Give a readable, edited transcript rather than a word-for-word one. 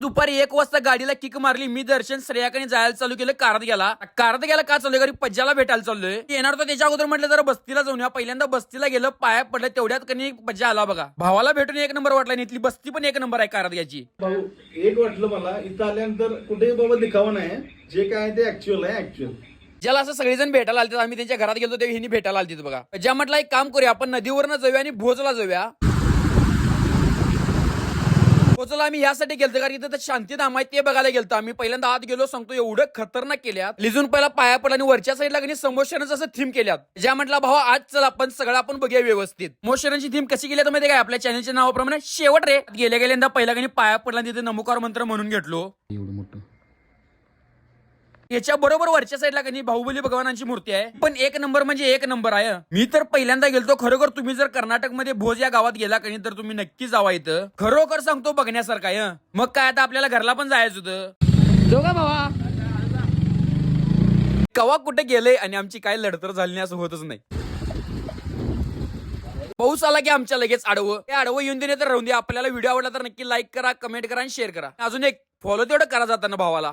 दुपारी 1 वाजता गाडीला किक मारली. मी दर्शन श्रेयाकडे जायला चालू केलं. कारत गेला का चालू घरी पज्जाला भेटायला चाललोय. येणार तर त्याच्या अगोदर म्हटलं जरा बस्तीला जाऊन या. पहिल्यांदा बस्तीला गेलं, पाया पडलं, तेवढ्यात कधी पज्जा आला बघा. भावाला भेटून 1 नंबर वाटला. इथली बस्ती पण 1 नंबर आहे कारत याची. भाऊ एक वाटलं मला इथं आल्यानंतर कुठेही बाबा दिखावा नाही, जे काय ते ऍक्च्युअल आहे ऍक्च्युअल. ज्याला असं सगळेजण भेटायला आलते, आम्ही त्यांच्या घरात गेलो तेव्हा हिनी भेटायला आलती बघा. ज्या म्हटलं एक काम करूया, आपण नदीवरनं जाऊया आणि भोजला जाऊया. भोजला आम्ही यासाठी गेलतो कारण इथं शांतीधाम आहे ते बघायला गेलतो आम्ही. पहिल्यांदा आत गेलो, सांगतो एवढं खतरनाक केल्यात. लिजून पहिला पाया पडला आणि वरच्या साईडला कधी समोशानच असं थीम केल्यात. ज्या म्हटलं भावा आज चल आपण सगळं आपण बघूया व्यवस्थित. मोशरांची थीम कशी केली तर माहिती काय, आपल्या चॅनलच्या नावाप्रमाणे शेवट रे. गेल्या पहिला कधी पाया पडला तिथे नमोकार मंत्र म्हणून घेतलो. एवढं मोठं याच्या बरोबर वरच्या साईडला कधी बाहुबली भगवानांची मूर्ती आहे. पण 1 नंबर म्हणजे 1 नंबर आहे. मी तर पहिल्यांदा गेलतो. खरोखर तुम्ही जर कर्नाटक मध्ये भोज या गावात गेला कधी तर तुम्ही नक्की जावा. इथं खरोखर सांगतो बघण्यासारखं आहे. मग काय आता आपल्याला घरला पण जायचं होतं. दोघा भावा कवा कुठे गेले आणि आमची काय लढतर झाली नाही असं होतच नाही. पाऊस आला की आमच्या लगेच आडवं. ते आडवं येऊन दे तर राहून दे. आपल्याला व्हिडिओ आवडला तर नक्की लाईक करा, कमेंट करा आणि शेअर करा. अजून एक फॉलो तेवढं करा जाताना भावाला.